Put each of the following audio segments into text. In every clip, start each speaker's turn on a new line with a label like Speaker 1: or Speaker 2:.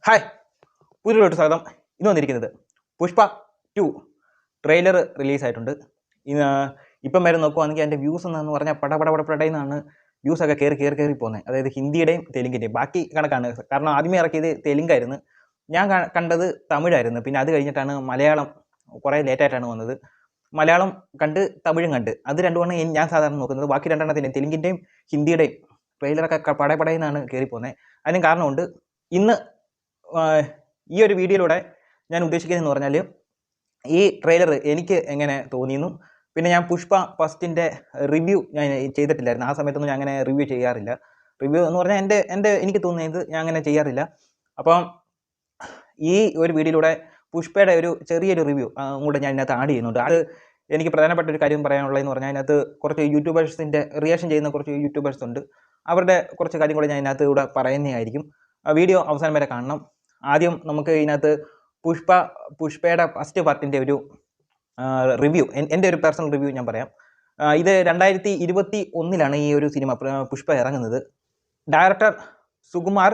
Speaker 1: Hi, പുതിയൊരു സ്വാഗതം. ഇന്ന് വന്നിരിക്കുന്നത് പുഷ്പ 2 ട്രെയിലർ റിലീസായിട്ടുണ്ട്. ഇന്ന് ഇപ്പം വരെ നോക്കുവാണെങ്കിൽ അതിൻ്റെ വ്യൂസ് എന്ന് പറഞ്ഞാൽ പടപടപടപടയെന്നാണ് വ്യൂസൊക്കെ കയറി പോകുന്നത്. അതായത് ഹിന്ദിയുടെയും തെലുങ്കിൻ്റെയും ബാക്കി കണക്കാണ്. കാരണം ആദ്യമേ ഇറക്കിയത് തെലുങ്കായിരുന്നു, ഞാൻ കണ്ടത് തമിഴായിരുന്നു. പിന്നെ അത് കഴിഞ്ഞിട്ടാണ് മലയാളം കുറേ ലേറ്റായിട്ടാണ് വന്നത്. മലയാളം കണ്ട് തമിഴും കണ്ട്, അത് രണ്ടുമാണ് ഞാൻ സാധാരണ നോക്കുന്നത്. ബാക്കി രണ്ടെണ്ണത്തിൻ്റെ തെലുങ്കിൻ്റെയും ഹിന്ദിയുടെയും ട്രെയിലറൊക്കെ പടപടയെന്നാണ് കയറിപ്പോകുന്നത്. അതിനും കാരണമുണ്ട്. ഇന്ന് ഈ ഒരു വീഡിയോയിലൂടെ ഞാൻ ഉദ്ദേശിക്കുന്നതെന്ന് പറഞ്ഞാൽ ഈ ട്രെയിലർ എനിക്ക് എങ്ങനെ തോന്നിയെന്നും, പിന്നെ ഞാൻ പുഷ്പ ഫസ്റ്റിൻ്റെ റിവ്യൂ ഞാൻ ചെയ്തിട്ടില്ലായിരുന്നു. ആ സമയത്തൊന്നും ഞാൻ അങ്ങനെ റിവ്യൂ ചെയ്യാറില്ല. റിവ്യൂ എന്ന് പറഞ്ഞാൽ എനിക്ക് തോന്നിയത് ഞാൻ അങ്ങനെ ചെയ്യാറില്ല. അപ്പം ഈ ഒരു വീഡിയോയിലൂടെ പുഷ്പയുടെ ഒരു ചെറിയൊരു റിവ്യൂ കൂടെ ഞാൻ ഇതിനകത്ത് ആഡ് ചെയ്യുന്നുണ്ട്. അത് എനിക്ക് പ്രധാനപ്പെട്ട ഒരു കാര്യം പറയാനുള്ളതെന്ന് പറഞ്ഞാൽ അതിനകത്ത് കുറച്ച് യൂട്യൂബേഴ്സിൻ്റെ റിയാക്ഷൻ ചെയ്യുന്ന കുറച്ച് യൂട്യൂബേഴ്സ് ഉണ്ട്. അവരുടെ കുറച്ച് കാര്യം കൂടെ ഞാൻ ഇതിനകത്ത് ഇവിടെ പറയുന്നതായിരിക്കും. വീഡിയോ അവസാനം വരെ കാണണം. ആദ്യം നമുക്ക് ഇതിനകത്ത് പുഷ്പയുടെ ഫസ്റ്റ് പാർട്ടിൻ്റെ ഒരു റിവ്യൂ, എൻ്റെ ഒരു പേഴ്സണൽ റിവ്യൂ ഞാൻ പറയാം. ഇത് 2021 ഈ ഒരു സിനിമ പുഷ്പ ഇറങ്ങുന്നത്. ഡയറക്ടർ സുകുമാർ,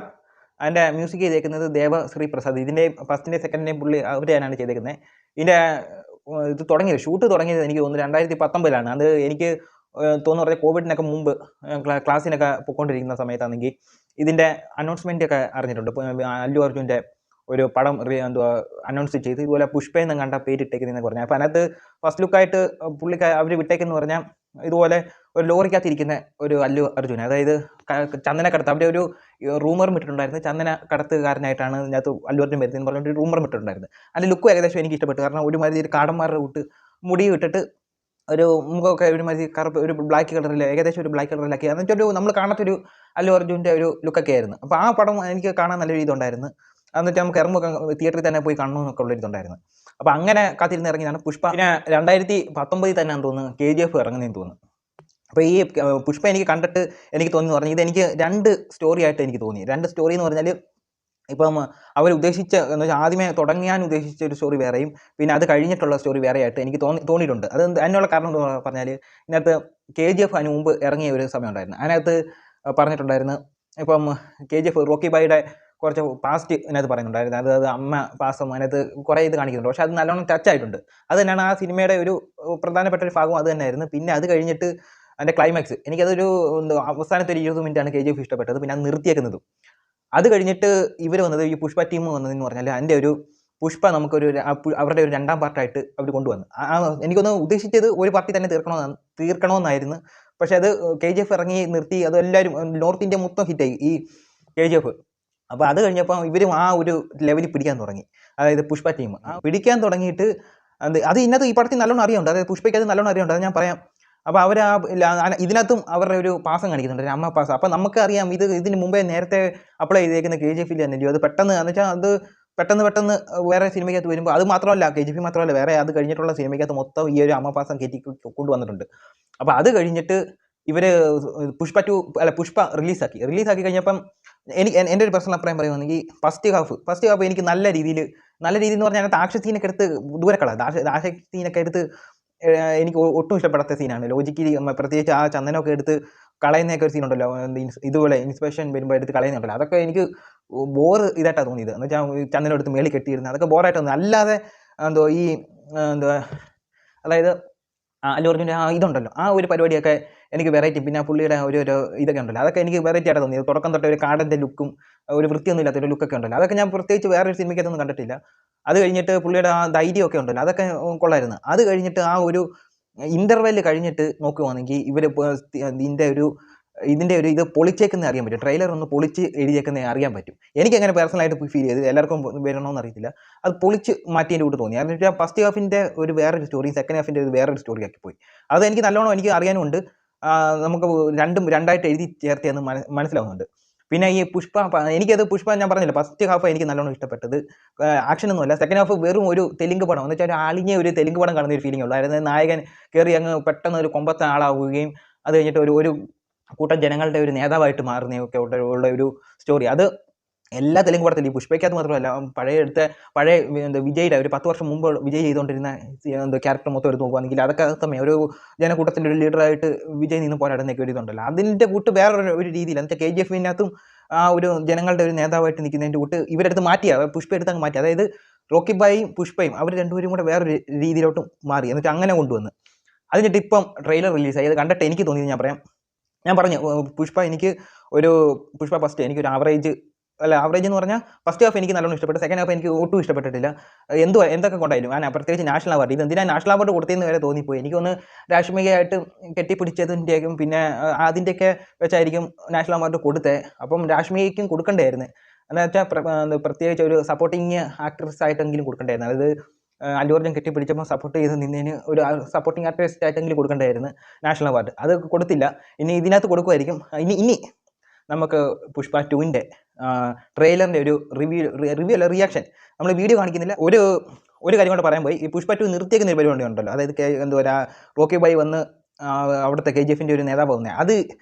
Speaker 1: അതിൻ്റെ മ്യൂസിക് ചെയ്തേക്കുന്നത് ദേവശ്രീ പ്രസാദ്. ഇതിൻ്റെ ഫസ്റ്റിൻ്റെ സെക്കൻഡിൻ്റെയും പുള്ളി അവരാണ് ചെയ്തേക്കുന്നത്. ഇതിൻ്റെ ഷൂട്ട് തുടങ്ങിയത് എനിക്ക് തോന്നുന്നു 2019. അത് എനിക്ക് തോന്നുന്നു പറഞ്ഞാൽ കോവിഡിനൊക്കെ മുമ്പ് ക്ലാസ്സിനൊക്കെ പോയിക്കൊണ്ടിരിക്കുന്ന സമയത്താണെങ്കിൽ ഇതിൻ്റെ അനൗൺസ്മെൻ്റ് ഒക്കെ അറിഞ്ഞിട്ടുണ്ട്. അല്ലു അർജുൻ്റെ ഒരു പടം അനൗൺസ് ചെയ്ത് ഇതുപോലെ പുഷ്പയെന്ന് കണ്ട പേരിട്ടേക്കുന്നതെന്ന് പറഞ്ഞാൽ, അപ്പോൾ അതിനകത്ത് ഫസ്റ്റ് ലുക്കായിട്ട് അവർ വിട്ടേക്കെന്ന് പറഞ്ഞാൽ ഇതുപോലെ ഒരു ലോറിക്കകത്തിരിക്കുന്ന ഒരു അല്ലു അർജുൻ, അതായത് ചന്ദനക്കടത്ത്, അവിടെ ഒരു റൂമറും ഇട്ടിട്ടുണ്ടായിരുന്നു. ചന്ദനക്കടത്തുകാരനായിട്ടാണ് ഇതിനകത്ത് അല്ലു അർജുൻ വരുന്നതെന്ന് പറഞ്ഞിട്ട് റൂമറും ഇട്ടിട്ടുണ്ടായിരുന്നു. അതിൻ്റെ ലുക്കും ഏകദേശം എനിക്ക് ഇഷ്ടപ്പെട്ടു. കാരണം ഒരുമാതിരി ഒരു കാടന്മാരുടെ കൂട്ട് മുടി ഇട്ടിട്ട് ഒരു മുഖമൊക്കെ ഒരുമാതിരി കറുപ്പ്, ഒരു ബ്ലാക്ക് കളറിൽ, ഏകദേശം ഒരു ബ്ലാക്ക് കളറിലാക്കി, എന്നിട്ടൊരു നമ്മൾ കാണാത്തൊരു അല്ലു അർജുൻ്റെ ഒരു ലുക്കൊക്കെ ആയിരുന്നു. അപ്പോൾ ആ പടം എനിക്ക് കാണാൻ നല്ലൊരു ഇതുണ്ടായിരുന്നു. എന്നിട്ട് നമുക്ക് ഇറങ്ങുമ്പോൾ തിയേറ്ററിൽ തന്നെ പോയി കാണണമെന്നൊക്കെ ഉള്ള ഇതുണ്ടായിരുന്നു. അപ്പോൾ അങ്ങനെ കാത്തിരുന്ന് ഇറങ്ങിയതാണ് പുഷ്പ. പിന്നെ 2019 തന്നെയാണെന്ന് തോന്നുന്നു KGF ഇറങ്ങുന്നതെന്ന് തോന്നുന്നു. അപ്പോൾ ഈ പുഷ്പ എനിക്ക് കണ്ടിട്ട് എനിക്ക് തോന്നിയെന്ന് പറഞ്ഞാൽ ഇതെനിക്ക് 2 സ്റ്റോറി ആയിട്ട് എനിക്ക് തോന്നി. 2 സ്റ്റോറി എന്ന് പറഞ്ഞാൽ ഇപ്പം അവർ ഉദ്ദേശിച്ച എന്ന് വെച്ചാൽ ആദ്യമേ തുടങ്ങാൻ ഉദ്ദേശിച്ച ഒരു സ്റ്റോറി വേറെയും, പിന്നെ അത് കഴിഞ്ഞിട്ടുള്ള സ്റ്റോറി വേറെ ആയിട്ട് എനിക്ക് തോന്നിയിട്ടുണ്ട്. അത് അതിനുള്ള കാരണം എന്ന് പറഞ്ഞാൽ ഇതിനകത്ത് KGF അതിന് മുമ്പ് ഇറങ്ങിയ ഒരു സമയം ഉണ്ടായിരുന്നു. അതിനകത്ത് പറഞ്ഞിട്ടുണ്ടായിരുന്നു, ഇപ്പം KGF റോക്കി ബായിയുടെ കുറച്ച് പാസ്റ്റ് ഇതിനകത്ത് പറയുന്നുണ്ടായിരുന്നു. അതായത് അമ്മ പാസം അതിനകത്ത് കുറേ ഇത് കാണിക്കുന്നുണ്ട്. പക്ഷേ അത് നല്ലോണം ടച്ച് ആയിട്ടുണ്ട്. അത് തന്നെയാണ് ആ സിനിമയുടെ ഒരു പ്രധാനപ്പെട്ട ഒരു ഭാഗം. അത് തന്നെയായിരുന്നു. പിന്നെ അത് കഴിഞ്ഞിട്ട് അതിൻ്റെ ക്ലൈമാക്സ്, എനിക്കതൊരു അവസാനത്തെ ഒരു 20 മിനിറ്റാണ് KGF ഇഷ്ടപ്പെട്ടത്. പിന്നെ അത് നിർത്തിയേക്കുന്നതും. അത് കഴിഞ്ഞിട്ട് ഇവർ വന്നത്, ഈ പുഷ്പ ടീം വന്നതെന്ന് പറഞ്ഞാൽ അതിൻ്റെ ഒരു പുഷ്പ നമുക്കൊരു അവരുടെ ഒരു 2ാം പാർട്ടായിട്ട് അവർ കൊണ്ടുവന്നു. എനിക്കൊന്ന് ഉദ്ദേശിച്ചത് ഒരു പാർട്ടി തന്നെ തീർക്കണമെന്നായിരുന്നു. പക്ഷേ അത് KGF ഇറങ്ങി നിർത്തി. അതെല്ലാവരും നോർത്ത് ഇന്ത്യ മൊത്തം ഹിറ്റായി ഈ KGF. അപ്പോൾ അത് കഴിഞ്ഞപ്പോൾ ഇവരും ആ ഒരു ലെവലിൽ പിടിക്കാൻ തുടങ്ങി. അതായത് പുഷ്പ ടീം പിടിക്കാൻ തുടങ്ങിയിട്ട് അത് ഇന്നത്തെ ഈ പടത്തിൽ നല്ലോണം അറിയാറുണ്ട്. അതായത് പുഷ്പയ്ക്ക് അത് നല്ലോണം അറിയാറുണ്ട്. അത് ഞാൻ പറയാം. അപ്പോൾ അവർ ഇതിനകത്തും അവരുടെ ഒരു പാസം കാണിക്കുന്നുണ്ട്, ഒരു അമ്മ പാസം. അപ്പോൾ നമുക്കറിയാം ഇതിന് മുമ്പേ നേരത്തെ അപ്ലൈ ചെയ്തേക്കുന്ന KGF തന്നെയല്ലോ. അത് പെട്ടെന്ന് എന്ന് വെച്ചാൽ അത് പെട്ടെന്ന് വേറെ സിനിമയ്ക്കകത്ത് വരുമ്പോൾ, അത് മാത്രമല്ല KGF മാത്രമല്ല, വേറെ അത് കഴിഞ്ഞിട്ടുള്ള സിനിമയ്ക്കകത്ത് മൊത്തം ഈ ഒരു അമ്മ പാസം കയറ്റി കൊണ്ടുവന്നിട്ടുണ്ട്. അപ്പോൾ അത് കഴിഞ്ഞിട്ട് ഇവർ പുഷ്പ റിലീസാക്കി കഴിഞ്ഞപ്പം എൻ്റെ ഒരു പേഴ്സണൽ അഭിപ്രായം പറയുകയാണെങ്കിൽ ഫസ്റ്റ് ഹാഫ് എനിക്ക് നല്ല രീതിയിൽ എന്ന് പറഞ്ഞാൽ അതിനകത്ത് ആക്ഷൻ സീനൊക്കെ എടുത്ത് ആക്ഷൻ സീനൊക്കെ എടുത്ത് എനിക്ക് ഒട്ടും ഇഷ്ടപ്പെടാത്ത സീനാണ്. ലോജിക്കലി പ്രത്യേകിച്ച് ആ ചന്ദനമൊക്കെ എടുത്ത് കളയുന്നതൊക്കെ ഒരു സീനുണ്ടല്ലോ, ഇതുപോലെ ഇൻസ്പിറേഷൻ വരുമ്പോൾ എടുത്ത് കളയുന്നുണ്ടല്ലോ, അതൊക്കെ എനിക്ക് ഇതായിട്ടാണ് തോന്നിയത്. എന്ന് വെച്ചാൽ ചന്ദനം എടുത്ത് മേളിൽ കെട്ടിയിരുന്നത് അതൊക്കെ ബോറായിട്ട് തോന്നി. അല്ലാതെ അതായത് അല്ലു അർജുൻ്റെ ഇതുണ്ടല്ലോ, ആ ഒരു പരിപാടിയൊക്കെ എനിക്ക് വെറൈറ്റി. പിന്നെ പുള്ളിയുടെ ഒരു ഇതൊക്കെ ഉണ്ടല്ലോ, അതൊക്കെ എനിക്ക് വെറൈറ്റി ആയിട്ട് തോന്നിയത്. തുടക്കം തൊട്ട് ഒരു കാടൻ്റെ ലുക്കും, ഒരു വൃത്തിയൊന്നും ഇല്ലാത്തൊരു ലുക്കൊക്കെ ഉണ്ടല്ലോ, അതൊക്കെ ഞാൻ പ്രത്യേകിച്ച് വേറൊരു സിനിമയ്ക്കകത്തൊന്നും കണ്ടിട്ടില്ല. അത് കഴിഞ്ഞിട്ട് പുള്ളിയുടെ ആ ധൈര്യമൊക്കെ ഉണ്ടല്ലോ, അതൊക്കെ കൊള്ളായിരുന്നു. അത് കഴിഞ്ഞിട്ട് ആ ഒരു ഇൻ്റർവെല് കഴിഞ്ഞിട്ട് നോക്കുകയാണെങ്കിൽ ഇവർ ഇതിൻ്റെ ഒരു ഇത് പൊളിച്ചേക്കുന്നത് അറിയാൻ പറ്റും. ട്രെയിലർ ഒന്ന് പൊളിച്ച് എഴുതിയേക്കുന്നത് അറിയാൻ പറ്റും. എനിക്കങ്ങനെ പേഴ്സണലായിട്ട് ഫീൽ ചെയ്ത്, എല്ലാവർക്കും വരണമെന്ന് അറിയത്തില്ല. അത് പൊളിച്ച് മാറ്റിയതിൻ്റെ കൂട്ട് തോന്നി. കാരണം വെച്ചാൽ ഫസ്റ്റ് ഹാഫിൻ്റെ ഒരു വേറൊരു സ്റ്റോറി, സെക്കൻഡ് ഹാഫിൻ്റെ ഒരു വേറൊരു സ്റ്റോറി ആക്കി പോയി. അത് എനിക്ക് നല്ലോണം എനിക്ക് അറിയാനുമുണ്ട്. നമുക്ക് രണ്ടായിട്ട് എഴുതി ചേർത്തിയെന്ന് മനസ്സിലാവുന്നുണ്ട്. പിന്നെ ഈ എനിക്കത് പുഷ്പ ഞാൻ പറഞ്ഞില്ല, ഫസ്റ്റ് ഹാഫ് എനിക്ക് നല്ലോണം ഇഷ്ടപ്പെട്ടത്. ആക്ഷനൊന്നുമല്ല. സെക്കൻഡ് ഹാഫ് വെറും ഒരു തെലുങ്ക് പടം എന്ന് വെച്ചാൽ അളിഞ്ഞ ഒരു തെലുങ്ക് പടം കാണുന്ന ഒരു ഫീലിംഗ് ഉള്ളൂ. അതായത് നായകൻ കയറി അങ്ങ് പെട്ടെന്ന് ഒരു കൊമ്പത്തെ ആളാവുകയും അത് കഴിഞ്ഞിട്ട് ഒരു കൂട്ടം ജനങ്ങളുടെ ഒരു നേതാവായിട്ട് മാറുന്നതൊക്കെ ഉള്ള ഒരു സ്റ്റോറി. അത് എല്ലാ തെലുങ്ക് പടത്തിലും, ഈ പുഷ്പയ്ക്കകത്ത് മാത്രമല്ല, പഴയ വിജയുടെ ഒരു 10 വർഷം മുമ്പ് വിജയ് ചെയ്തുകൊണ്ടിരുന്ന ക്യാരക്ടർ മൊത്തം എടുത്ത് നോക്കുകയാണെങ്കിൽ അതൊക്കെ സമയം ഒരു ജനക്കൂട്ടത്തിൻ്റെ ഒരു ലീഡറായിട്ട് വിജയ് നിന്ന് പോരാടുന്നൊക്കെ ഒരു ഇതുണ്ടല്ലോ, അതിൻ്റെ കൂട്ട് വേറൊരു രീതിയിൽ. എന്നുവെച്ചാൽ KGF-നകത്തും ആ ഒരു ജനങ്ങളുടെ ഒരു നേതാവായിട്ട് നിൽക്കുന്നതിൻ്റെ കൂട്ട് ഇവരെടുത്ത് മാറ്റിയ പുഷ്പ എടുത്ത് അങ്ങ് മാറ്റി. അതായത് റോക്കി ബായും പുഷ്പയും അവർ രണ്ടുപേരും കൂടെ വേറൊരു രീതിയിലോട്ടും മാറി. എന്നിട്ട് അങ്ങനെ കൊണ്ടുവന്ന് അതിനിട്ട് ഇപ്പം ട്രെയിലർ റിലീസായി. അത് കണ്ടിട്ട് എനിക്ക് തോന്നിയത് ഞാൻ പറഞ്ഞു പുഷ്പ എനിക്ക് ഒരു പുഷ്പ ഫസ്റ്റ് എനിക്കൊരു ആവറേജ് എന്ന് പറഞ്ഞാൽ ഫസ്റ്റ് ഹാഫ് എനിക്ക് നല്ലോണം ഇഷ്ടപ്പെട്ടു. സെക്കൻഡ് ഹാഫ് എനിക്ക് ഒട്ടും ഇഷ്ടപ്പെട്ടിട്ടില്ല. എന്തൊക്കെ കൊണ്ടായിരുന്നു ഞാൻ പ്രത്യേകിച്ച് നാഷണൽ അവാർഡ് ഇത് എന്തിനാ നാഷണൽ അവാർഡ് കൊടുത്തതെന്ന് വരെ തോന്നിപ്പോയി. എനിക്കൊന്ന് രാഷ്ട്രീയമായിട്ട് കെട്ടിപ്പിടിച്ചതിൻ്റെയും പിന്നെ അതിൻ്റെയൊക്കെ വെച്ചായിരിക്കും നാഷണൽ അവാർഡ് കൊടുത്തത്. അപ്പം രാഷ്ട്രീയക്കും കൊടുക്കണ്ടായിരുന്നു. എന്താ വെച്ചാൽ പ്രത്യേകിച്ച് ഒരു സപ്പോർട്ടിങ് ആക്ട്രസ് ആയിട്ടെങ്കിലും കൊടുക്കണ്ടായിരുന്നു. അതായത് അല്ലു അർജുൻ കെട്ടിപ്പിടിച്ചപ്പോൾ സപ്പോർട്ട് ചെയ്ത് നിന്നതിന് ഒരു സപ്പോർട്ടിങ് ആർട്ടിസ്റ്റ് ആയിട്ടെങ്കിലും കൊടുക്കേണ്ടതായിരുന്നു നാഷണൽ അവാർഡ്. അത് കൊടുത്തില്ല. ഇനി ഇതിനകത്ത് കൊടുക്കുമായിരിക്കും. ഇനി നമുക്ക് പുഷ്പ 2ൻ്റെ ട്രെയിലറിൻ്റെ ഒരു റിവ്യൂ അല്ല റിയാക്ഷൻ നമ്മൾ വീഡിയോ കാണിക്കുന്നില്ല. ഒരു കാര്യം കൊണ്ട് പറയാൻ പോയി. ഈ പുഷ്പ 2 നിർത്തിയേക്കുന്ന ഒരു പരിപാടി ഉണ്ടല്ലോ. അതായത് എന്താ റോക്കി ബായ് വന്ന് അവിടുത്തെ KGF-ൻ്റെ ഒരു നേതാവ് വന്നത് അത്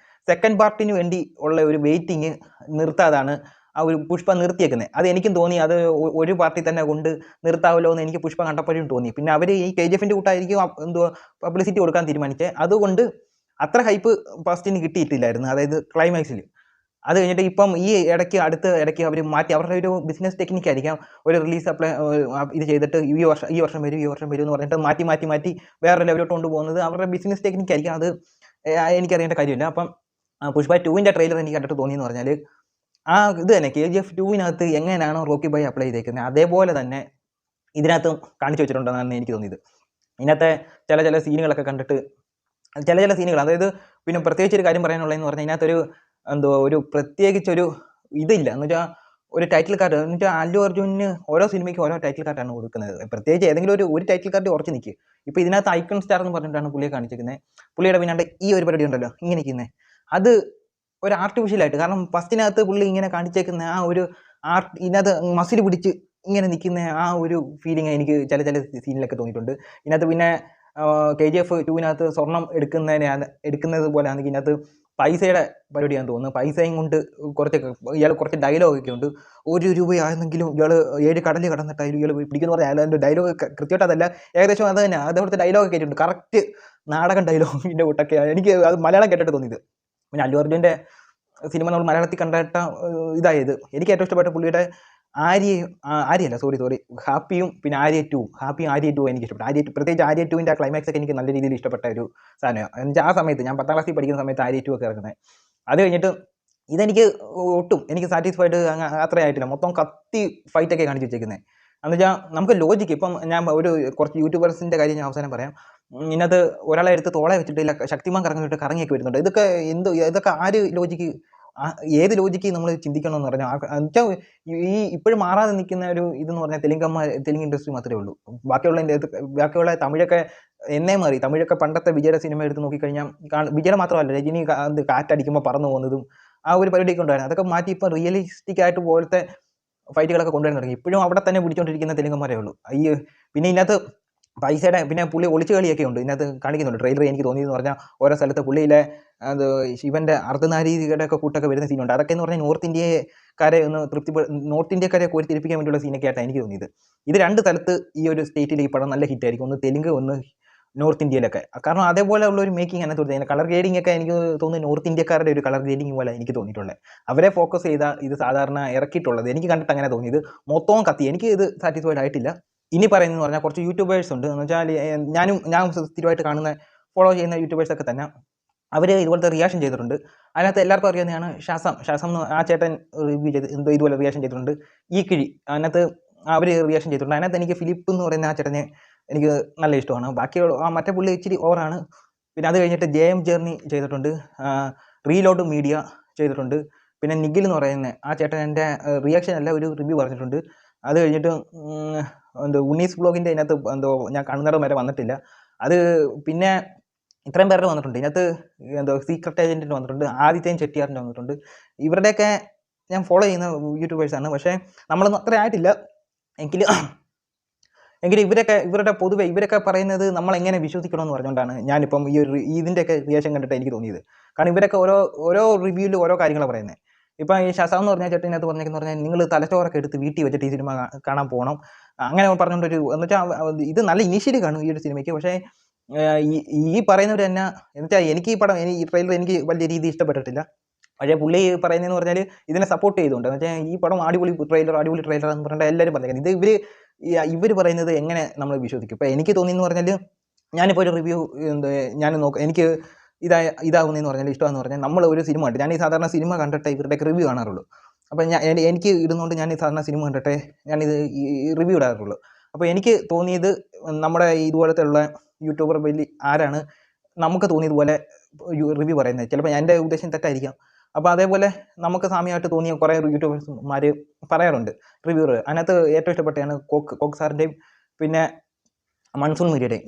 Speaker 1: സെക്കൻഡ് പാർട്ടിന് വേണ്ടി ഉള്ള ഒരു വെയിറ്റിംഗ് നിർത്താതാണ് ആ ഒരു പുഷ്പ നിർത്തിയേക്കുന്നത്. അത് എനിക്കും തോന്നി അത് ഒരു പാർട്ടി തന്നെ കൊണ്ട് നിർത്താവല്ലോ എന്ന് എനിക്ക് പുഷ്പ കണ്ടപ്പോഴും തോന്നി. പിന്നെ അവർ ഈ KGF-ൻ്റെ കൂട്ടായിരിക്കും പബ്ലിസിറ്റി കൊടുക്കാൻ തീരുമാനിച്ചത്. അതുകൊണ്ട് അത്ര ഹൈപ്പ് ഫസ്റ്റിന് കിട്ടിയിട്ടില്ലായിരുന്നു, അതായത് ക്ലൈമാക്സിൽ. അത് കഴിഞ്ഞിട്ട് ഇപ്പം ഈ അടുത്ത ഇടയ്ക്ക് അവർ മാറ്റി അവരുടെ ഒരു ബിസിനസ് ടെക്നിക്കായിരിക്കാം. ഒരു റിലീസ് ഇത് ചെയ്തിട്ട് ഈ വർഷം വരും എന്ന് പറഞ്ഞിട്ട് മാറ്റി വേറെ ലെവലോട്ട് കൊണ്ടുപോകുന്നത് അവരുടെ ബിസിനസ് ടെക്നിക്കായിരിക്കും. അത് എനിക്കറിയേണ്ട കാര്യമില്ല. അപ്പം പുഷ്പ 2ൻ്റെ ട്രെയിലർ എനിക്ക് കണ്ടിട്ട് തോന്നിയെന്ന് പറഞ്ഞാൽ ആ ഇത് തന്നെ KGF 2-നകത്ത് എങ്ങനെയാണോ റോക്കി ബായ് അപ്ലൈ ചെയ്തേക്കുന്നത് അതേപോലെ തന്നെ ഇതിനകത്തും കാണിച്ചു വെച്ചിട്ടുണ്ടെന്നാണ് എനിക്ക് തോന്നിയത്. ഇതിനകത്തെ ചില സീനുകളൊക്കെ കണ്ടിട്ട് ചില സീനുകൾ, അതായത് പിന്നെ പ്രത്യേകിച്ച് ഒരു കാര്യം പറയാനുള്ളതെന്ന് പറഞ്ഞാൽ ഇതിനകത്തൊരു ഒരു പ്രത്യേകിച്ചൊരു ഇതില്ല എന്ന് വെച്ചാൽ ഒരു ടൈറ്റിൽ കാർഡ് എന്ന് വെച്ചാൽ അല്ലു അർജുന് ഓരോ സിനിമയ്ക്കും ഓരോ ടൈറ്റിൽ കാർഡാണ് കൊടുക്കുന്നത്. പ്രത്യേകിച്ച് ഏതെങ്കിലും ഒരു ടൈറ്റിൽ കാർഡ് ഉറച്ചു നിൽക്കുക. ഇപ്പോൾ ഇതിനകത്ത് ഐക്കൺ സ്റ്റാർ എന്ന് പറഞ്ഞിട്ടാണ് പുള്ളിയെ കാണിച്ചിരിക്കുന്നത്. പുള്ളിയുടെ പിന്നാണ്ട് ഈ ഒരു പരിപാടി ഉണ്ടല്ലോ ഇങ്ങനെ നിൽക്കുന്നത്, അത് ഒരു ആർട്ടിഫിഷ്യലായിട്ട്. കാരണം ഫസ്റ്റിനകത്ത് പുള്ളി ഇങ്ങനെ കാണിച്ചേക്കുന്ന ആ ഒരു ഇതിനകത്ത് മസിൽ പിടിച്ച് ഇങ്ങനെ നിൽക്കുന്ന ആ ഒരു ഫീലിംഗ് എനിക്ക് ചില സീനിലൊക്കെ തോന്നിയിട്ടുണ്ട്. ഇതിനകത്ത് പിന്നെ KGF 2-നകത്ത് സ്വർണം എടുക്കുന്നത് പോലെ ആണെങ്കിൽ ഇതിനകത്ത് പൈസയുടെ പരിപാടിയാണെന്ന് തോന്നുന്നു. പൈസയും കൊണ്ട് ഇയാൾ കുറച്ച് ഡയലോഗൊക്കെ ഉണ്ട്. 1 രൂപയാണെന്നെങ്കിലും ഇയാൾ 7 കടൽ കടന്നിട്ടായാലും ഇയാൾ പിടിക്കുന്ന പറഞ്ഞാൽ അയാളുടെ ഡയലോഗ് കൃത്യമായിട്ട് അതല്ല, ഏകദേശം അത് തന്നെ അതേപോലത്തെ ഡയലോഗൊക്കെ കേട്ടിട്ടുണ്ട്. കറക്റ്റ് നാടകം ഡയലോഗിൻ്റെ കൂട്ടൊക്കെയാണ് എനിക്ക് അത് മലയാളം കേട്ടിട്ട് തോന്നിയത്. പിന്നെ അല്ലു അർജുൻ്റെ സിനിമ നമ്മൾ മലയാളത്തിൽ കണ്ടിട്ട ഇതായത് എനിക്ക് ഏറ്റവും ഇഷ്ടപ്പെട്ട പുള്ളിയുടെ ഹാപ്പിയും പിന്നെ ആര്യ 2 എനിക്ക് ഇഷ്ടപ്പെട്ടു. പ്രത്യേകിച്ച് ആര്യ 2-ൻ്റെ ആ ക്ലൈമാക്സ് ഒക്കെ എനിക്ക് നല്ല രീതിയിൽ ഇഷ്ടപ്പെട്ട ഒരു സാധനമാണ്. എന്നുവെച്ചാൽ ആ സമയത്ത് ഞാൻ 10ാം ക്ലാസ്സിൽ പഠിക്കുന്ന സമയത്ത് ആര്യ 2 ഒക്കെ ഇറങ്ങുന്നത്. അത് കഴിഞ്ഞിട്ട് ഇതെനിക്ക് എനിക്ക് സാറ്റിസ്ഫൈഡ് അത്രയായിട്ടില്ല. മൊത്തം കത്തി ഫൈറ്റൊക്കെ കാണിച്ച് വെച്ചേക്കുന്നത്. എന്നുവെച്ചാൽ നമുക്ക് ലോജിക്ക് ഇപ്പം ഞാൻ കുറച്ച് യൂട്യൂബേഴ്സിൻ്റെ കാര്യം ഞാൻ അവസാനം പറയാം. ഇതിനകത്ത് ഒരാളെ എടുത്ത് തോളെ വെച്ചിട്ട് ശക്തിമാൻ കറങ്ങിയൊക്കെ വരുന്നുണ്ട്. ഇതൊക്കെ ആര് ലോജിക്ക്, ഏത് ലോജിക്ക് നമ്മൾ ചിന്തിക്കണമെന്ന് പറഞ്ഞാൽ എന്നുവെച്ചാൽ ഈ ഇപ്പോഴും മാറാതെ നിൽക്കുന്ന ഒരു ഇതെന്ന് പറഞ്ഞാൽ തെലുങ്ക് ഇൻഡസ്ട്രി മാത്രമേ ഉള്ളൂ. ബാക്കിയുള്ള തമിഴൊക്കെ എന്നേ മാറി. തമിഴൊക്കെ പണ്ടത്തെ വിജയുടെ സിനിമ എടുത്ത് നോക്കിക്കഴിഞ്ഞാൽ വിജയുടെ മാത്രമല്ല രജനി കാറ്റടിക്കുമ്പോൾ പറന്നു പോകുന്നതും ആ ഒരു പരിപാടിയൊക്കെ ഉണ്ടായിരുന്നു. അതൊക്കെ മാറ്റി ഇപ്പോൾ റിയലിസ്റ്റിക് ആയിട്ട് പോലത്തെ ഫൈറ്റുകളൊക്കെ കൊണ്ടുവരാൻ തുടങ്ങി. ഇപ്പോഴും അവിടെ തന്നെ പിടിച്ചുകൊണ്ടിരിക്കുന്ന തെലുങ്കന്മാരേ ഉള്ളൂ. പിന്നെ ഇതിനകത്ത് പൈസയുടെ പിന്നെ പുള്ളി ഒളിച്ചു കളിയൊക്കെ ഉണ്ട് ഇതിനകത്ത് കാണിക്കുന്നുണ്ട്. ട്രെയിലർ എനിക്ക് തോന്നിയെന്ന് പറഞ്ഞാൽ ഓരോ സ്ഥലത്ത് പുള്ളിയിലെ ശിവൻ്റെ അർദ്ധനാരീതികളുടെ ഒക്കെ കൂട്ടൊക്കെ വരുന്ന സീനുണ്ട്. അതൊക്കെ എന്ന് പറഞ്ഞാൽ നോർത്ത് ഇന്ത്യക്കാരെ കോരിത്തിരിപ്പിക്കാൻ വേണ്ടിയുള്ള സീനൊക്കെ ആയിട്ടാണ് എനിക്ക് തോന്നിയത്. ഇത് 2 സ്ഥലത്ത് ഈ ഒരു സ്റ്റേറ്റിൽ ഈ പടം നല്ല ഹിറ്റായിരിക്കും. ഒന്ന് തെലുങ്ക്, ഒന്ന് നോർത്ത് ഇന്ത്യയിലൊക്കെ. കാരണം അതേപോലെ ഉള്ള ഒരു മേക്കിംഗ് അതിനകത്ത് കൊടുത്തത്. കളർ ഗ്രേഡിംഗ് ഒക്കെ എനിക്ക് തോന്നുന്നു നോർത്ത് ഇന്ത്യക്കാരുടെ ഒരു കളർ ഗ്രേഡിംഗ് പോലെ എനിക്ക് തോന്നിയിട്ടുള്ളത്. അവരെ ഫോക്കസ് ചെയ്താൽ ഇത് സാധാരണ ഇറക്കിയിട്ടുള്ളത് എനിക്ക് കണ്ടിട്ട് അങ്ങനെ തോന്നിയത്. മൊത്തവും കത്തി. എനിക്ക് ഇത് സാറ്റിസ്ഫൈഡ് ആയിട്ടില്ല. ഇനി പറയുന്നതെന്ന് പറഞ്ഞാൽ കുറച്ച് യൂട്യൂബേഴ്സ് ഉണ്ട്. എന്ന് വെച്ചാൽ ഞാൻ സ്ഥിരമായിട്ട് ഫോളോ ചെയ്യുന്ന യൂട്യൂബേഴ്സൊക്കെ തന്നെ അവർ ഇതുപോലത്തെ റിയാക്ഷൻ ചെയ്തിട്ടുണ്ട്. അതിനകത്ത് എല്ലാവർക്കും അറിയാവുന്നതാണ് ഷാസം ആ ചേട്ടൻ റിവ്യൂ ചെയ്ത് ഇതുപോലെ റിയാക്ഷൻ ചെയ്തിട്ടുണ്ട്. ഈ കിഴി അതിനകത്ത് അവർ റിയാക്ഷൻ ചെയ്തിട്ടുണ്ട്. അതിനകത്ത് എനിക്ക് ഫിലിപ്പ് എന്ന് പറയുന്ന ആ ചേട്ടനെ എനിക്ക് നല്ല ഇഷ്ടമാണ്. ബാക്കിയുള്ള മറ്റേ പുള്ളി ഇച്ചിരി ഓവറാണ്. പിന്നെ അത് കഴിഞ്ഞിട്ട് JM ജേർണി ചെയ്തിട്ടുണ്ട്, റീലോഡ് മീഡിയ ചെയ്തിട്ടുണ്ട്. പിന്നെ നിഖിൽ എന്ന് പറയുന്ന ആ ചേട്ടൻ എൻ്റെ റിയാക്ഷൻ അല്ല ഒരു റിവ്യൂ പറഞ്ഞിട്ടുണ്ട്. അത് കഴിഞ്ഞിട്ട് ഉണ്ണീസ് ബ്ലോഗിൻ്റെ അതിനകത്ത് ഞാൻ കാണുന്നിടം വരെ വന്നിട്ടില്ല. അത് പിന്നെ ഇത്രയും പേരുടെ വന്നിട്ടുണ്ട്. ഇതിനകത്ത് സീക്രട്ട് ഏജൻറ്റിൻ്റെ വന്നിട്ടുണ്ട്, ആദിത്യൻ ചെട്ടിയാറിൻ്റെ വന്നിട്ടുണ്ട്. ഇവരുടെയൊക്കെ ഞാൻ ഫോളോ ചെയ്യുന്ന യൂട്യൂബേഴ്സാണ്. പക്ഷേ നമ്മളൊന്നും അത്ര ആയിട്ടില്ല. എങ്കിലും ഇവരുടെ പൊതുവെ ഇവരൊക്കെ പറയുന്നത് നമ്മളെങ്ങനെ വിശ്വസിക്കണമെന്ന് പറഞ്ഞുകൊണ്ടാണ് ഞാനിപ്പം ഇതിൻ്റെയൊക്കെ റിയാക്ഷൻ കണ്ടിട്ട് എനിക്ക് തോന്നിയത്. കാരണം ഇവരൊക്കെ ഓരോ റിവ്യൂവിൽ ഓരോ കാര്യങ്ങളാണ് പറയുന്നത്. ഇപ്പം ഈ ഷസാം എന്ന് പറഞ്ഞ ചേട്ടനകത്ത് പറഞ്ഞേക്കെന്ന് പറഞ്ഞാൽ നിങ്ങൾ തലച്ചോറൊക്കെ എടുത്ത് വീട്ടിൽ വെച്ചിട്ട് ഈ സിനിമ കാണാൻ പോകണം അങ്ങനെ പറഞ്ഞുകൊണ്ടൊരു എന്ന് വെച്ചാൽ ഇത് നല്ല ഇനീഷ്യലി കാണും ഈ ഒരു സിനിമയ്ക്ക്. പക്ഷേ ഈ പറയുന്നവർ തന്നെ എന്ന് വെച്ചാൽ എനിക്ക് ഈ പടം ഈ ട്രെയിലർ എനിക്ക് വലിയ രീതിയിൽ ഇഷ്ടപ്പെട്ടിട്ടില്ല. പക്ഷേ പുള്ളി പറയുന്നതെന്ന് പറഞ്ഞാൽ ഇതിനെ സപ്പോർട്ട് ചെയ്തുകൊണ്ട് എന്ന് വെച്ചാൽ ഈ പടം അടിപൊളി ട്രെയിലർ എന്ന് പറഞ്ഞാൽ എല്ലാവരും പറഞ്ഞേക്കുന്നത്. ഇത് ഇവർ പറയുന്നത് എങ്ങനെ നമ്മൾ വിശ്വസിക്കും? ഇപ്പോൾ എനിക്ക് തോന്നിയെന്ന് പറഞ്ഞാൽ ഞാനിപ്പോൾ ഒരു റിവ്യൂ ഞാൻ എനിക്ക് ഇതാകുന്നതെന്ന് പറഞ്ഞാൽ ഇഷ്ടമെന്ന് പറഞ്ഞാൽ നമ്മൾ ഒരു സിനിമ കണ്ട് ഞാൻ ഈ സാധാരണ സിനിമ കണ്ടിട്ടേ ഇവരുടെയൊക്കെ റിവ്യൂ കാണാറുള്ളൂ. അപ്പോൾ എനിക്ക് ഇടുന്നതുകൊണ്ട് ഞാൻ ഈ സാധാരണ സിനിമ കണ്ടിട്ടേ ഞാനിത് റിവ്യൂ ഇടാറുള്ളൂ. അപ്പോൾ എനിക്ക് തോന്നിയത് നമ്മുടെ ഇതുപോലത്തെ ഉള്ള യൂട്യൂബർ വലിയ ആരാണ് നമുക്ക് തോന്നിയതുപോലെ റിവ്യൂ പറയുന്നത്. ചിലപ്പോൾ എൻ്റെ ഉദ്ദേശം തെറ്റായിരിക്കാം. അപ്പോൾ അതേപോലെ നമുക്ക് സാമ്യമായിട്ട് തോന്നിയ കുറേ യൂട്യൂബേഴ്സുമാർ പറയാറുണ്ട് റിവ്യൂർ. അതിനകത്ത് ഏറ്റവും ഇഷ്ടപ്പെട്ടതാണ് കോക്ക് സാറിൻ്റെയും പിന്നെ മൺസൂൺ മീഡിയയുടെയും.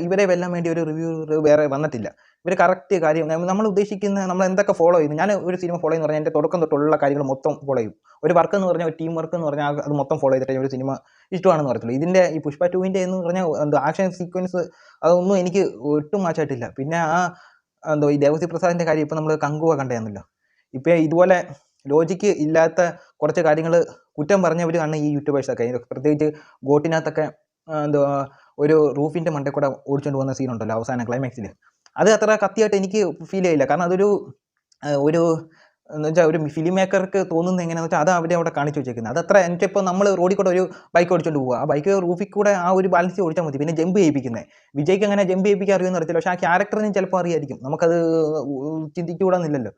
Speaker 1: ഇവരെ വെല്ലാൻ വേണ്ടി ഒരു റിവ്യൂ വേറെ വന്നിട്ടില്ല. ഇവർ കറക്റ്റ് കാര്യം നമ്മൾ ഉദ്ദേശിക്കുന്ന നമ്മൾ എന്തൊക്കെ ഫോളോ ചെയ്യുന്നു. ഞാൻ ഒരു സിനിമ ഫോളോ ചെയ്യുന്ന പറഞ്ഞാൽ എൻ്റെ തുടക്കം തൊട്ടുള്ള കാര്യങ്ങൾ മൊത്തം ഫോളോ ചെയ്യും. ഒരു വർക്ക് എന്ന് പറഞ്ഞാൽ ഒരു ടീം വർക്ക് എന്ന് പറഞ്ഞാൽ അത് മൊത്തം ഫോളോ ചെയ്തിട്ടേ ഒരു സിനിമ ഇഷ്ടമാണെന്ന് പറയത്തുള്ളൂ. ഇതിൻ്റെ ഈ പുഷ്പ 2 എന്ന് പറഞ്ഞാൽ ആക്ഷൻ സീക്വൻസ് അതൊന്നും എനിക്ക് ഒട്ടും മാച്ചായിട്ടില്ല. പിന്നെ ഈ ദേവസി പ്രസാദിൻ്റെ കാര്യം ഇപ്പോൾ നമ്മൾ കങ്കുവ കണ്ടതാണല്ലോ. ഇപ്പോൾ ഇതുപോലെ ലോജിക്ക് ഇല്ലാത്ത കുറച്ച് കാര്യങ്ങൾ കുറ്റം പറഞ്ഞവരാണ് ഈ യൂട്യൂബേഴ്സൊക്കെ. പ്രത്യേകിച്ച് ഗോട്ടിനകത്തൊക്കെ ഒരു റൂഫിൻ്റെ മണ്ടേ കൂടെ ഓടിച്ചുകൊണ്ട് പോകുന്ന സീനുണ്ടല്ലോ അവസാന ക്ലൈമാക്സിൽ. അത് അത്ര കത്തിയായിട്ട് എനിക്ക് ഫീൽ ചെയ്യില്ല. കാരണം അതൊരു എന്ന് വെച്ചാൽ ഒരു ഫിലിം മേക്കർക്ക് തോന്നുന്നത് എങ്ങനെയാണെന്ന് വെച്ചാൽ അത് അവരെ അവിടെ കാണിച്ചു വെച്ചേക്കുന്നത്. അതത്ര എനിക്കിപ്പോൾ നമ്മൾ റോഡിൽ കൂടെ ഒരു ബൈക്ക് ഓടിച്ചുകൊണ്ട് പോകുക, ആ ബൈക്ക് റൂഫിൽ കൂടെ ആ ഒരു ബാലൻസ് ഓടിച്ചാൽ മതി. പിന്നെ ജമ്പ് ചെയ്യിപ്പിക്കുന്നത് വിജയ്ക്ക് അങ്ങനെ ജമ്പ് ചെയ്യിപ്പിക്കാൻ അറിയുമെന്ന് അറിയത്തില്ല. പക്ഷേ ആ ക്യാരക്ടറിന് ചിലപ്പോൾ അറിയായിരിക്കും. നമുക്കത് ചിന്തിച്ചുകൂടാന്നില്ലല്ലോ.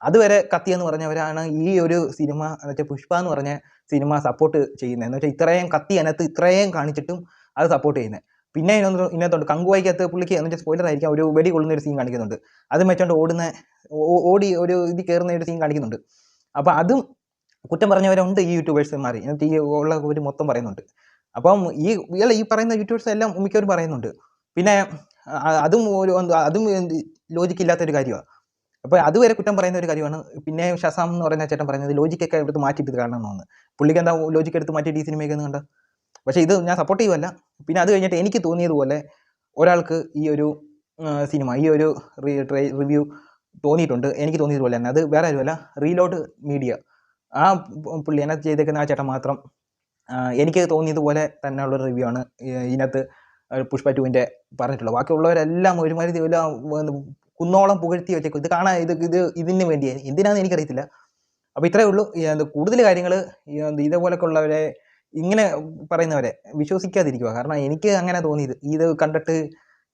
Speaker 1: അതുവരെ കത്തിയെന്ന് പറഞ്ഞവരാണ് ഈ ഒരു സിനിമ എന്ന് വെച്ചാൽ പുഷ്പ എന്ന് പറഞ്ഞ സിനിമ സപ്പോർട്ട് ചെയ്യുന്നത്. എന്ന് വെച്ചാൽ ഇത്രയും കത്തി അതിനകത്ത് ഇത്രയും കാണിച്ചിട്ടും അത് സപ്പോർട്ട് ചെയ്യുന്നത്. പിന്നെ ഇതിനകത്തുണ്ട് കങ്കുവായിക്കകത്ത് പുള്ളിക്ക് എന്ന് വെച്ചാൽ സ്പോയിലർ ആയിരിക്കാം, ഒരു വെടി കൊള്ളുന്ന ഒരു സീൻ കാണിക്കുന്നുണ്ട്. അത് വെച്ചോണ്ട് ഓടി ഒരു ഇത് കയറുന്ന ഒരു സീൻ കാണിക്കുന്നുണ്ട്. അപ്പോൾ അതും കുറ്റം പറഞ്ഞവരുണ്ട് ഈ യൂട്യൂബേഴ്സുമാർ. എന്നിട്ട് ഈ ഉള്ളവർ മൊത്തം പറയുന്നുണ്ട്. അപ്പം ഈ പറയുന്ന യൂട്യൂബേഴ്സ് എല്ലാം മിക്കവരും പറയുന്നുണ്ട്. പിന്നെ അതും ലോജിക്കില്ലാത്തൊരു കാര്യമാണ്. അപ്പോൾ അതുവരെ കുറ്റം പറയുന്ന ഒരു കാര്യമാണ്. പിന്നെ ഷസാം എന്ന് പറയുന്ന ചേട്ടൻ പറയുന്നത് ലോജിക്കൊക്കെ എടുത്ത് മാറ്റിയിട്ട് കാണണമെന്ന്. പുള്ളിക്ക് എന്താ ലോജിക്ക് എടുത്ത് മാറ്റിയിട്ട് ഈ സിനിമയൊക്കെ ഒന്ന് കണ്ട. പക്ഷേ ഇത് ഞാൻ സപ്പോർട്ട് ചെയ്യുമല്ല. പിന്നെ അത് കഴിഞ്ഞിട്ട് എനിക്ക് തോന്നിയതുപോലെ ഒരാൾക്ക് ഈ ഒരു സിനിമ ഈ ഒരു റിവ്യൂ തോന്നിയിട്ടുണ്ട്. എനിക്ക് തോന്നിയതുപോലെ തന്നെ അത് വേറെ ആരുമല്ല, റീലോഡ് മീഡിയ. ആ പുള്ളി അതിനകത്ത് ചെയ്തേക്കുന്ന ആ ചേട്ടൻ മാത്രം എനിക്ക് തോന്നിയതുപോലെ തന്നെയുള്ളൊരു റിവ്യൂ ആണ് ഇതിനകത്ത് പുഷ്പ 2 പറഞ്ഞിട്ടുള്ളത്. ബാക്കിയുള്ളവരെല്ലാം ഒരുമാതിരി കുന്നോളം പുകഴ്ത്തി വെച്ചേക്കും. ഇത് കാണാൻ ഇതിന് വേണ്ടിയാണ്, എന്തിനാണെന്ന് എനിക്കറിയത്തില്ല. അപ്പോൾ ഇത്രയേ ഉള്ളൂ. കൂടുതൽ കാര്യങ്ങൾ ഇതേപോലൊക്കെ ഉള്ളവരെ ഇങ്ങനെ പറയുന്നവരെ വിശ്വസിക്കാതിരിക്കുക. കാരണം എനിക്ക് അങ്ങനെ തോന്നിയത് ഇത് കണ്ടിട്ട്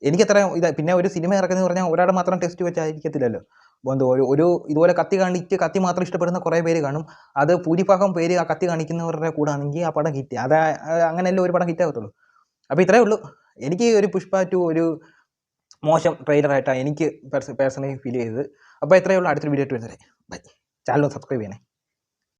Speaker 1: എനിക്കത്ര പിന്നെ ഒരു സിനിമ ഇറക്കുന്നത് പറഞ്ഞാൽ ഒരാളുടെ മാത്രം ടെസ്റ്റ് വെച്ചായിരിക്കത്തില്ലല്ലോ. ഒരു ഇതുപോലെ കത്തി മാത്രം ഇഷ്ടപ്പെടുന്ന കുറേ പേര് കാണും. അത് ഭൂരിഭാഗം പേര് ആ കത്തി കാണിക്കുന്നവരുടെ കൂടെ ആണെങ്കിൽ ആ പടം ഹിറ്റ്. അങ്ങനെയല്ലേ ഒരു പടം ഹിറ്റാകത്തുള്ളൂ. അപ്പോൾ ഇത്രയേ ഉള്ളൂ. എനിക്ക് ഒരു പുഷ്പ 2 ഒരു മോശം ട്രെയിലറായിട്ടാണ് എനിക്ക് പേഴ്സണലി ഫീൽ ചെയ്തത്. അപ്പോൾ ഇത്രയേ ഉള്ളൂ. അടുത്തൊരു വീഡിയോ ആയിട്ട് വരുന്നത്. ബൈ. ചാനൽ സബ്സ്ക്രൈബ് ചെയ്യണേ.